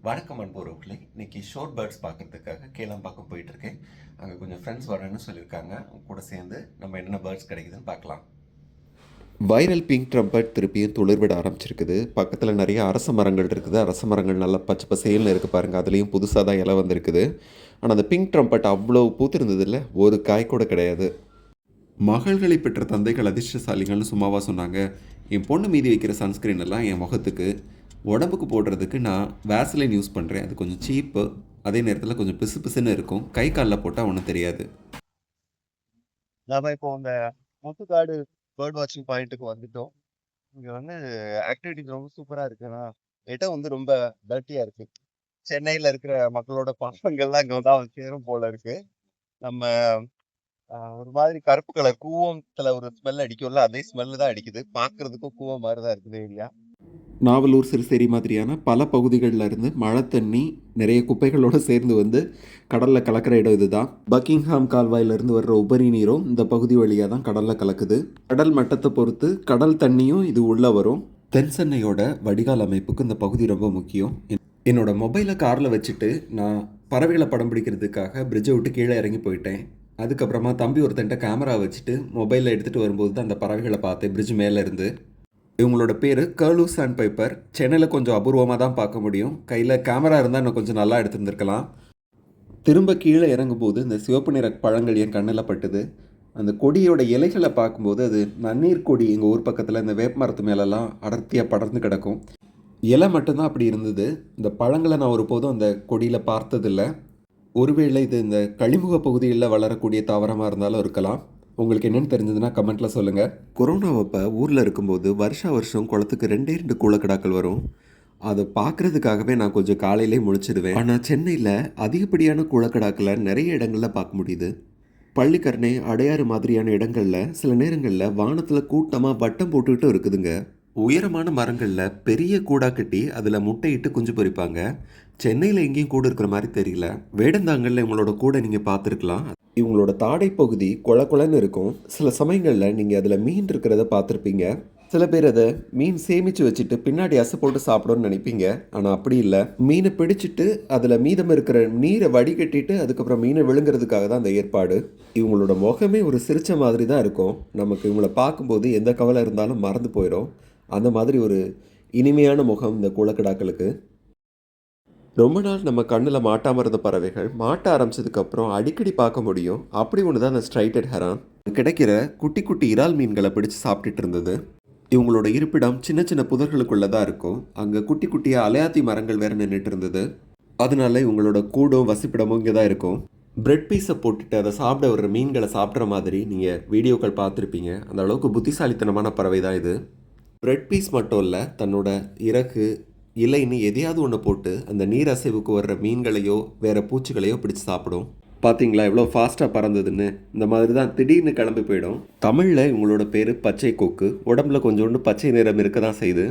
வணக்கம் அன்புறவுகளே, இன்னைக்கு sure birds பார்க்கறதுக்காக கேளம்பாக்கம் போயிட்டுருக்கேன். அங்கே கொஞ்சம் ஃப்ரெண்ட்ஸ் வரேன்னு சொல்லியிருக்காங்க. அவங்க கூட சேர்ந்து நம்ம என்னென்ன பேர்ட்ஸ் கிடைக்குதுன்னு பார்க்கலாம். வைரல் பிங்க் ட்ரம்பட் திருப்பியும் துளிர்விட ஆரம்பிச்சிருக்குது. பக்கத்தில் நிறைய அரச மரங்கள் இருக்குது. அரச மரங்கள் நல்லா பச்சை பசேல்னு இருக்குது பாருங்கள். அதுலேயும் புதுசாக தான் இலை வந்திருக்குது. ஆனால் அந்த பிங்க் ட்ரம்பட் அவ்வளோ பூத்திருந்தது இல்லை, ஒரு காய் கூட கிடையாது. மகள்களை பெற்ற தந்தைகள் அதிர்ஷ்டசாலிகள்னு சும்மாவா சொன்னாங்க. என் பொண்ணு மீதி வைக்கிற சன்ஸ்க்ரீன் எல்லாம் என் முகத்துக்கு உடம்புக்கு போடுறதுக்கு நான் வேஸ்லைன் யூஸ் பண்ணுறேன். அது கொஞ்சம் சீப்பு, அதே நேரத்தில் கொஞ்சம் பிசு பிசுன்னு இருக்கும். கை காலில் போட்டால் ஒன்றும் தெரியாது. நாம இப்போ இந்த முத்துக்காடு பேர்ட் வாட்சிங் பாயிண்ட்டுக்கு வந்துட்டோம். இங்க வந்து ஆக்டிவிட்டிஸ் ரொம்ப சூப்பரா இருக்குன்னா, இடம் வந்து ரொம்ப டர்ட்டியா இருக்கு. சென்னையில இருக்கிற மக்களோட பாவங்கள்லாம் இங்க தான் சேரும் போல இருக்கு. நம்ம ஒரு மாதிரி கருப்பு கலர் கூவத்துல ஒரு ஸ்மெல் அடிக்கும்ல, அதே ஸ்மெல் தான் அடிக்குது. பாக்குறதுக்கும் கூவம் மாதிரி தான் இருக்குது ஏரியா. நாவலூர் சிறுசேரி மாதிரியான பல பகுதிகளில் இருந்து மழை தண்ணி நிறைய குப்பைகளோடு சேர்ந்து வந்து கடலில் கலக்கிற இடம் இதுதான். பக்கிங்ஹாம் கால்வாயிலிருந்து வர்ற உபரி நீரும் இந்த பகுதி வழியாக தான் கடலில் கலக்குது. கடல் மட்டத்தை பொறுத்து கடல் தண்ணியும் இது உள்ளே வரும். தென் சென்னையோட வடிகால் அமைப்புக்கு இந்த பகுதி ரொம்ப முக்கியம். என்னோட மொபைலை காரில் வச்சுட்டு நான் பறவைகளை படம் பிடிக்கிறதுக்காக பிரிட்ஜை விட்டு கீழே இறங்கி போயிட்டேன். அதுக்கப்புறமா தம்பி ஒருத்தன்ட்ட கேமரா வச்சுட்டு மொபைலில் எடுத்துகிட்டு வரும்போது தான் அந்த பறவைகளை பார்த்தேன் பிரிட்ஜ் மேலே இருந்து. இவங்களோட பேர் கர்லூ சாண்ட் பைப்பர். சென்னையில் கொஞ்சம் அபூர்வமாக தான் பார்க்க முடியும். கையில் கேமரா இருந்தால் இன்னும் கொஞ்சம் நல்லா எடுத்துருந்துருக்கலாம். திரும்ப கீழே இறங்கும்போது இந்த சிவப்பு நிற பழங்கள் என் கண்ணில் பட்டுது. அந்த கொடியோட இலைகளை பார்க்கும்போது அது நன்னீர் கொடி. எங்கள் ஊர் பக்கத்தில் இந்த வேப்ப மரத்து மேலெல்லாம் அடர்த்தியாக படர்ந்து கிடக்கும். இலை மட்டும்தான் அப்படி இருந்தது. இந்த பழங்களை நான் ஒருபோதும் அந்த கொடியில் பார்த்ததில்லை. ஒருவேளை இது இந்த கழிமுக பகுதிகளில் வளரக்கூடிய தாவரமாக இருந்தாலும் இருக்கலாம். உங்களுக்கு என்னென்னு தெரிஞ்சதுன்னா கமெண்ட்டில் சொல்லுங்கள். கொரோனாவப்போ ஊரில் இருக்கும்போது வருஷம் குளத்துக்கு 2 கூளக்கடாக்கள் வரும். அதை பார்க்குறதுக்காகவே நான் கொஞ்சம் காலையிலே முழிச்சிடுவேன். ஆனால் சென்னையில் அதிகப்படியான கூளக்கடாக்களை நிறைய இடங்களில் பார்க்க முடியுது. பள்ளிக்கரணை, அடையாறு மாதிரியான இடங்களில் சில நேரங்களில் வானத்தில் கூட்டமாக வட்டம் போட்டுக்கிட்டு இருக்குதுங்க. உயரமான மரங்களில் பெரிய கூடா கட்டி அதில் முட்டையிட்டு குஞ்சு பொரிப்பாங்க. சென்னையில் எங்கேயும் கூடு இருக்கிற மாதிரி தெரியல. வேடந்தாங்கல்ல இவங்களோட கூடை நீங்கள் பார்த்துருக்கலாம். இவங்களோட தாடை பகுதி கொலன்னு இருக்கும். சில சமயங்களில் நீங்கள் அதில் மீன் இருக்கிறத பார்த்துருப்பீங்க. சில பேர் அதை மீன் சேமித்து வச்சுட்டு பின்னாடி அசை போட்டு சாப்பிடணும்னு நினைப்பீங்க. ஆனால் அப்படி இல்லை. மீனை பிடிச்சிட்டு அதில் மீதம் இருக்கிற நீரை வடிகட்டிட்டு அதுக்கப்புறம் மீனை விழுங்குறதுக்காக தான் அந்த ஏற்பாடு. இவங்களோட முகமே ஒரு சிரிச்ச மாதிரி தான் இருக்கும். நமக்கு இவங்கள பார்க்கும்போது எந்த கவலை இருந்தாலும் மறந்து போயிடும். அந்த மாதிரி ஒரு இனிமையான முகம் இந்த கூளக்கடாக்களுக்கு. ரொம்ப நாள் நம்ம கண்ணில் மாட்டாமல் இருந்த பறவைகள் மாட்ட ஆரம்பிச்சதுக்கப்புறம் அடிக்கடி பார்க்க முடியும். அப்படி ஒன்று தான் அந்த ஸ்ட்ரைட்டட் ஹெரான். கிடைக்கிற குட்டி குட்டி இறால் மீன்களை பிடிச்சி சாப்பிட்டுட்டு இருந்தது. இவங்களோட இருப்பிடம் சின்ன சின்ன புதர்களுக்குள்ளே தான் இருக்கும். அங்கே குட்டி குட்டியாக அலையாத்தி மரங்கள் வேறு நின்றுட்டு இருந்தது. அதனால இவங்களோட கூடும் வசிப்பிடமும் இங்கே தான் இருக்கும். பிரெட் பீஸை போட்டுட்டு அதை சாப்பிட வர்ற மீன்களை சாப்பிட்ற மாதிரி நீங்கள் வீடியோக்கள் பார்த்துருப்பீங்க. அந்த அளவுக்கு புத்திசாலித்தனமான பறவை தான் இது. பிரெட் பீஸ் மட்டும் இல்லை, தன்னோட இறகு இலைன்னு எதையாவது ஒன்று போட்டு அந்த நீர் அசைவுக்கு வர்ற மீன்களையோ வேறு பூச்சிகளையோ பிடிச்சி சாப்பிடும். பார்த்தீங்களா எவ்வளோ ஃபாஸ்ட்டாக பறந்ததுன்னு. இந்த மாதிரி தான் திடீர்னு கிளம்பி போயிடும். தமிழில் இவங்களோட பேர் பச்சை கொக்கு. உடம்புல கொஞ்சோண்டு பச்சை நிறம் இருக்க தான் செய்யுது.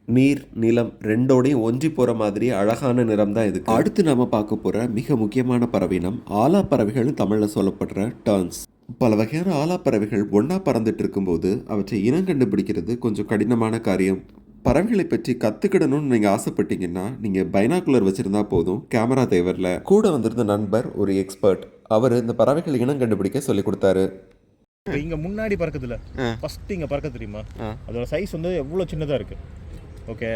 நீர் நிலம் ரெண்டோடையும் ஒன்றி போகிற மாதிரி அழகான நிறம் தான் இதுக்கு. அடுத்து நம்ம பார்க்க போகிற மிக முக்கியமான பறவைனம் ஆலா பறவைகள்னு தமிழில் சொல்லப்படுற டர்ன்ஸ். பல வகையான ஆலா பறவைகள் ஒன்றா பறந்துட்டு இருக்கும்போது அவற்றை இனம் கண்டுபிடிக்கிறது கொஞ்சம் கடினமான காரியம். பறவைகளை பற்றி கற்றுக்கிடணும்னு நீங்கள் ஆசைப்பட்டீங்கன்னா நீங்கள் பைனாக்குலர் வச்சுருந்தா போதும், கேமரா தேவையில்ல. கூட வந்திருந்த நண்பர் ஒரு எக்ஸ்பர்ட். அவர் இந்த பறவைகள் இனம் கண்டுபிடிக்க சொல்லி கொடுத்தாரு. இங்கே முன்னாடி பறக்குதுல, ஃபர்ஸ்ட் இங்கே பறக்க தெரியுமா, அதோட சைஸ் வந்து எவ்வளோ சின்னதாக இருக்குது. ஓகே,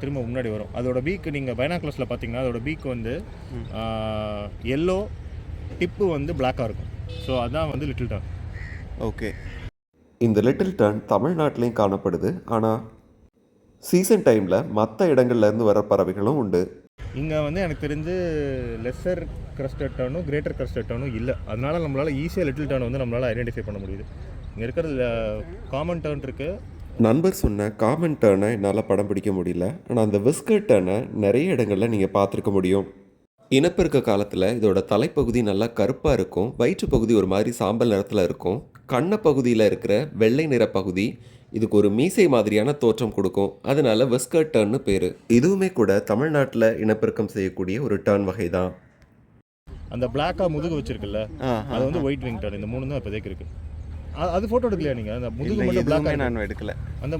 திரும்ப முன்னாடி வரும். அதோட பீக்கு நீங்கள் பைனாக்குலர்ஸில் பார்த்தீங்கன்னா அதோட பீக் வந்து எல்லோ, டிப்பு வந்து பிளாக்காக இருக்கும். ஸோ அதான் வந்து லிட்டில் டர்ன். ஓகே, இந்த லிட்டில் டர்ன் தமிழ்நாட்டிலையும் காணப்படுது. ஆனால் சீசன் டைமில் மற்ற இடங்கள்லேருந்து வர பறவைகளும் உண்டு. இங்கே வந்து எனக்கு தெரிஞ்சு லெஸ்ஸர் கிரஸ்டட் டர்னும் கிரேட்டர் கிரஸ்டட் டர்னும் இல்லை. அதனால நம்மளால் ஈஸியாக லிட்டில் டர்ன் வந்து நம்மளால் ஐடென்டிஃபை பண்ண முடியுது. இங்கே இருக்கிற காமன் டர்ன் இருக்குது. நண்பர் சொன்ன காமன் டர்னை என்னால் படம் பிடிக்க முடியல. ஆனால் அந்த விஸ்கர் டர்னை நிறைய இடங்களில் நீங்கள் பார்த்துருக்க முடியும். இனப்பெருக்க காலத்தில் இதோட தலைப்பகுதி நல்லா கருப்பாக இருக்கும். வயிற்று பகுதி ஒரு மாதிரி சாம்பல் நிறத்தில் இருக்கும். கண்ண பகுதியில் இருக்கிற வெள்ளை நிற பகுதி இதுக்கு ஒரு மீசை மாதிரியான தோற்றம் கொடுக்கும். அதனால விஸ்கர் டர்ன்னு பேர். இதுவுமே கூட தமிழ்நாட்டில் இனப்பெருக்கம் செய்யக்கூடிய ஒரு டர்ன் வகை தான். அந்த பிளாக்காக முதுகு வச்சிருக்குல்ல, அது வந்து ஒயிட் விங் டர்ன். இந்த 3 தான் இப்போதைக்கு இருக்குது. அது ஃபோட்டோ எடுக்கலையா நீங்கள்? அந்த முதுகு மட்டும் பிளாக்காக நான் எடுக்கல. அந்த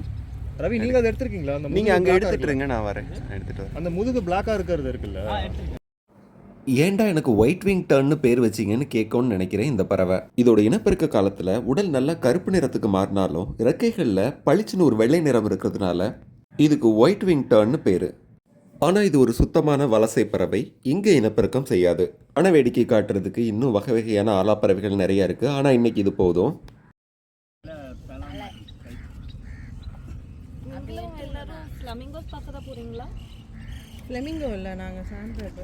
ரவி நீங்க அதை எடுத்திருக்கீங்களா? அந்த நீங்கள் முதுகு அங்கே black-ஆ எடுத்துகிட்டு இருக்குல்ல? இருங்க, நான் வரேன், நான் எடுத்துகிட்டு வரேன். அந்த முதுகு பிளாக்கா இருக்கிறது இருக்குல்ல, ஏன்டா எனக்கு ஒயிட் விங் டர்ன்னு பேர் வச்சிங்கன்னு கேட்கும்னு நினைக்கிறேன் இந்த பறவை. இதோட இனப்பெருக்க காலத்தில் உடல் நல்லா கருப்பு நிறத்துக்கு மாறினாலும் இறக்கைகளில் பளிச்சுன்னு ஒரு வெள்ளை நிறம் இருக்கிறதுனால இதுக்கு ஒயிட் விங் டர்ன்னு பேர். ஆனால் இது ஒரு சுத்தமான வலசை பறவை, இங்கே இனப்பெருக்கம் செய்யாது. ஆனால் வேடிக்கை காட்டுறதுக்கு இன்னும் வகை வகையான ஆலாப்பறவைகள் நிறையா இருக்குது. ஆனால் இன்னைக்கு இது போதும். நீங்களும் எல்லாரும் ஃப்ளமிங்கோஸ் பார்க்க தான் போறீங்களா? ஃப்ளெமிங்கோ இல்லை, நாங்கள் சாண்ட்ரட்.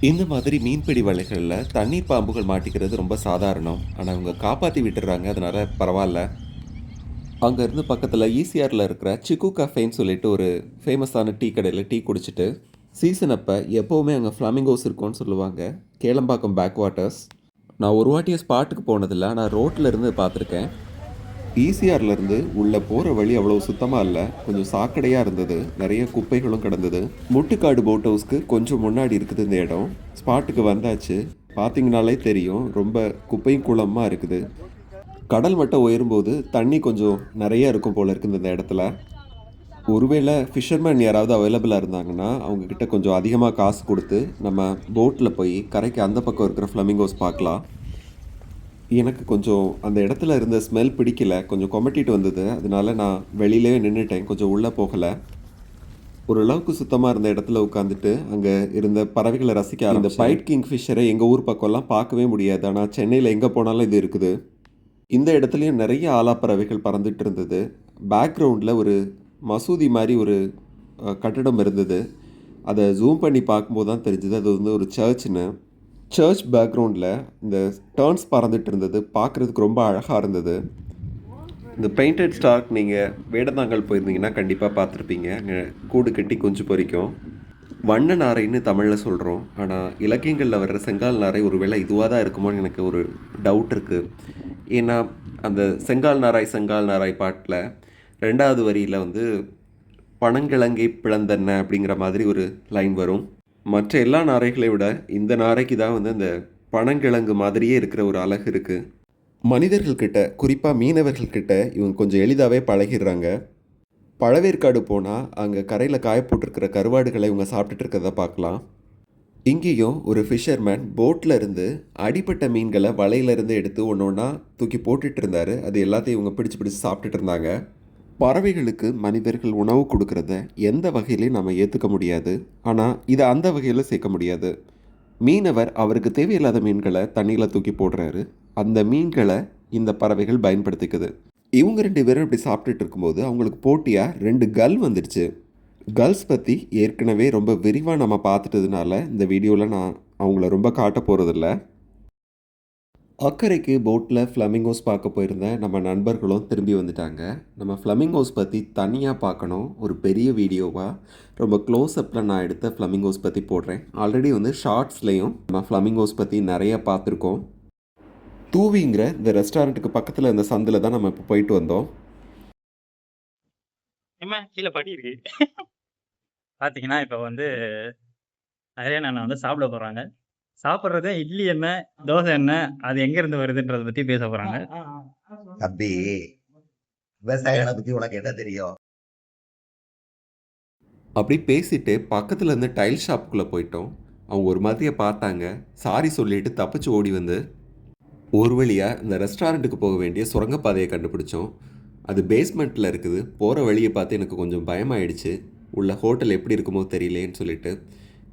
இந்த மாதிரி மீன்பிடி வலைகளில் தண்ணீர் பாம்புகள் மாட்டிக்கிறது ரொம்ப சாதாரணம். ஆனால் அவங்க காப்பாற்றி விட்டுறாங்க, அதனால பரவாயில்ல. அங்கேருந்து பக்கத்தில் ஈசிஆரில் இருக்கிற சிக்கு கஃபேன்னு சொல்லிட்டு ஒரு ஃபேமஸான டீ கடையில் டீ குடிச்சிட்டு சீசன் அப்போ எப்போவுமே அங்கே ஃப்ளாமிங்கோஸ் இருக்கும்னு சொல்லுவாங்க. Kelambakkam back waters. நான் ஒரு வாட்டியும் ஸ்பாட்டுக்கு போனதில்லை, ஆனால் ரோட்டில் இருந்து பார்த்துருக்கேன். ஈசிஆர்லேருந்து உள்ளே போகிற வழி அவ்வளோ சுத்தமாக இல்லை, கொஞ்சம் சாக்கடையாக இருந்தது, நிறைய குப்பைகளும் கிடந்தது. முட்டுக்காடு போட் ஹவுஸ்க்கு கொஞ்சம் முன்னாடி இருக்குது இந்த இடம். ஸ்பாட்டுக்கு வந்தாச்சு, பார்த்தீங்கனாலே தெரியும், ரொம்ப குப்பையும் குளமாக இருக்குது. கடல் மட்டம் உயரும்போது தண்ணி கொஞ்சம் நிறைய இருக்கும் போல இருக்குது இந்த இடத்துல. ஒருவேளை ஃபிஷர்மேன் யாராவது அவைலபிளாக இருந்தாங்கன்னா அவங்கக்கிட்ட கொஞ்சம் அதிகமாக காசு கொடுத்து நம்ம போட்டில் போய் கரைக்கு அந்த பக்கம் இருக்கிற ஃப்ளமிங்கோஸ் பார்க்கலாம். எனக்கு கொஞ்சம் அந்த இடத்துல இருந்த ஸ்மெல் பிடிக்கல, கொஞ்சம் கொமட்டிட்டு வந்தது. அதனால நான் வெளியிலே நின்றுட்டேன், கொஞ்சம் உள்ளே போகலை. ஓரளவுக்கு சுத்தமாக இருந்த இடத்துல உட்காந்துட்டு அங்கே இருந்த பறவைகளை ரசிக்க ஆரம்பிச்சேன். இந்த பைட் கிங் ஃபிஷரை எங்கள் ஊர் பக்கம்லாம் பார்க்கவே முடியாது, ஆனால் சென்னையில் எங்கே போனாலும் இது இருக்குது. இந்த இடத்துலையும் நிறைய ஆலாப்பறவைகள் பறந்துட்டு இருந்தது. பேக்ரவுண்டில் ஒரு மசூதி மாதிரி ஒரு கட்டடம் இருந்தது. அதை ஜூம் பண்ணி பார்க்கும்போது தான் தெரிஞ்சுது அது வந்து ஒரு சர்ச்னு. சர்ச் பேக்ரவுண்டில் இந்த டர்ன்ஸ் பறந்துட்டு இருந்தது, பார்க்குறதுக்கு ரொம்ப அழகாக இருந்தது. இந்த பெயிண்டட் ஸ்டார்க் நீங்கள் வேடந்தாங்கல் போயிருந்தீங்கன்னா கண்டிப்பாக பார்த்துருப்பீங்க. அங்கே கூடு கட்டி குஞ்சு பொரிக்கும். வண்ண நாரைன்னு தமிழில் சொல்கிறோம், ஆனால் இலக்கியங்களில் வர்ற செங்கால் நாரை ஒரு வேளை இதுவாக தான் இருக்குமோன்னு எனக்கு ஒரு டவுட் இருக்குது. ஏன்னா அந்த செங்கால் நாராய் பாட்டில் 2வது வரியில் வந்து பனங்கிழங்கை பிளந்தன்ன அப்படிங்கிற மாதிரி ஒரு லைன் வரும். மற்ற எல்லா நாரைகளை விட இந்த நாரைக்கு தான் வந்து அந்த பனங்கிழங்கு மாதிரியே இருக்கிற ஒரு அழகு இருக்குது. மனிதர்கள்கிட்ட, குறிப்பாக மீனவர்கள்கிட்ட இவங்க கொஞ்சம் எளிதாகவே பழகிடுறாங்க. பழவேற்காடு போனால் அங்கே கரையில் காய போட்டிருக்கிற கருவாடுகளை இவங்க சாப்பிட்டுட்டு இருக்கிறத பார்க்கலாம். இங்கேயும் ஒரு ஃபிஷர்மேன் போட்டில் இருந்து அடிப்பட்ட மீன்களை வலையிலேருந்து எடுத்து ஒன்று ஒன்றா தூக்கி போட்டுட்டு இருந்தார். அது எல்லாத்தையும் இவங்க பிடிச்சி சாப்பிட்டுட்டு இருந்தாங்க. பறவைகளுக்கு மனிதர்கள் உணவு கொடுக்கறத எந்த வகையிலையும் நம்ம ஏற்றுக்க முடியாது, ஆனால் இதை அந்த வகையில் சேர்க்க முடியாது. மீனவர் அவருக்கு தேவையில்லாத மீன்களை தண்ணியில் தூக்கி போடுறாரு, அந்த மீன்களை இந்த பறவைகள் பயன்படுத்திக்குது. இவங்க 2 பேரும் இப்படி சாப்பிட்டுட்டு இருக்கும்போது அவங்களுக்கு போட்டியாக 2 கல் வந்துடுச்சு. கேர்ள்ஸ் பற்றி ஏற்கனவே ரொம்ப விரிவாக நம்ம பார்த்துட்டதுனால இந்த வீடியோவில் நான் அவங்கள ரொம்ப காட்ட போகிறதில்ல. அக்கறைக்கு போட்டில் ஃப்ளமிங்கோஸ் பார்க்க போயிருந்த நம்ம நண்பர்களும் திரும்பி வந்துட்டாங்க. நம்ம ஃப்ளமிங்கோஸ் பற்றி தனியாக பார்க்கணும், ஒரு பெரிய வீடியோவாக ரொம்ப க்ளோஸ்அப்பில் நான் எடுத்த ஃப்ளமிங்கோஸ் பற்றி போடுறேன். ஆல்ரெடி வந்து ஷார்ட்ஸ்லேயும் நம்ம ஃப்ளமிங்கோஸ் பற்றி நிறையா பார்த்துருக்கோம். தூவிங்கிற இந்த ரெஸ்டாரண்ட்டுக்கு பக்கத்தில் இந்த சந்தில் தான் நம்ம இப்போ போயிட்டு வந்தோம். கீழே படி இருக்கு. பார்த்தீங்கன்னா இப்போ வந்து நிறைய வந்து சாப்பிட போகிறாங்க. சாப்பிட்றது இட்லி என்ன தோசை என்ன அது எங்கேருந்து வருதுன்றதை பற்றி பேச போகிறாங்க. தம்பி, விவசாயிகளை பற்றி உனக்கு என்ன தெரியும்? அப்படி பேசிட்டு பக்கத்தில் இருந்து டைல் ஷாப்புக்குள்ளே போயிட்டோம். அவங்க ஒரு மாதிரியை பார்த்தாங்க, சாரி சொல்லிட்டு தப்பிச்சு ஓடி வந்து ஒரு வழியாக இந்த ரெஸ்டாரண்ட்டுக்கு போக வேண்டிய சுரங்கப்பாதையை கண்டுபிடிச்சோம். அது பேஸ்மெண்ட்டில் இருக்குது. போகிற வழியை பார்த்து எனக்கு கொஞ்சம் பயமாயிடுச்சு, உள்ள ஹோட்டல் எப்படி இருக்குமோ தெரியலேன்னு சொல்லிட்டு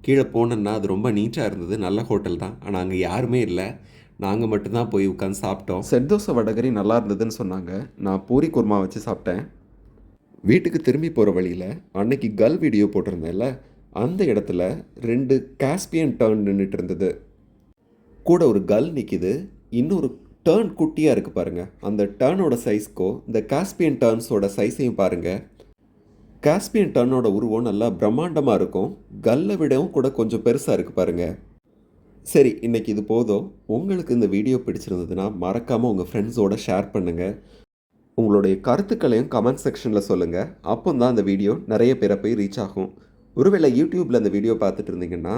கீழே போனோன்னா அது ரொம்ப நீட்டாக இருந்தது, நல்ல ஹோட்டல் தான். ஆனால் அங்கே யாருமே இல்லை, நாங்கள் மட்டும்தான் போய் உட்காந்து சாப்பிட்டோம். செட் தோசை வடகரி நல்லா இருந்ததுன்னு சொன்னாங்க. நான் பூரி குருமா வச்சு சாப்பிட்டேன். வீட்டுக்கு திரும்பி போகிற வழியில் அன்னைக்கு கல் வீடியோ போட்டிருந்தேன்ல, அந்த இடத்துல 2 காஸ்பியன் டர்ன் நின்றுட்டு இருந்தது. கூட ஒரு கல் நிற்கிது, இன்னொரு டர்ன் குட்டியாக இருக்குது பாருங்கள். அந்த டர்னோட சைஸ்க்கோ இந்த காஸ்பியன் டர்ன்ஸோட சைஸையும் பாருங்கள். காஸ்பியன் டர்னோட உருவம் நல்லா பிரம்மாண்டமாக இருக்கும், கல்லை விடவும் கூட கொஞ்சம் பெருசாக இருக்குது பாருங்கள். சரி, இன்றைக்கி இது போதும். உங்களுக்கு இந்த வீடியோ பிடிச்சிருந்ததுன்னா மறக்காமல் உங்கள் ஃப்ரெண்ட்ஸோடு ஷேர் பண்ணுங்கள். உங்களுடைய கருத்துக்களையும் கமெண்ட் செக்ஷனில் சொல்லுங்கள். அப்போ தான் அந்த வீடியோ நிறைய பேரை போய் ரீச் ஆகும். ஒருவேளை யூடியூப்பில் அந்த வீடியோ பார்த்துட்டு இருந்தீங்கன்னா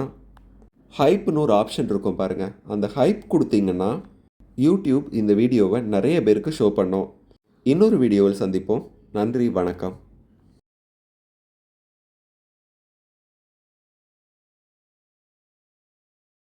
ஹைப்னு ஒரு ஆப்ஷன் இருக்கும் பாருங்கள். அந்த ஹைப் கொடுத்தீங்கன்னா யூடியூப் இந்த வீடியோவை நிறைய பேருக்கு ஷோ பண்ணோம். இன்னொரு வீடியோவில் சந்திப்போம். நன்றி, வணக்கம்.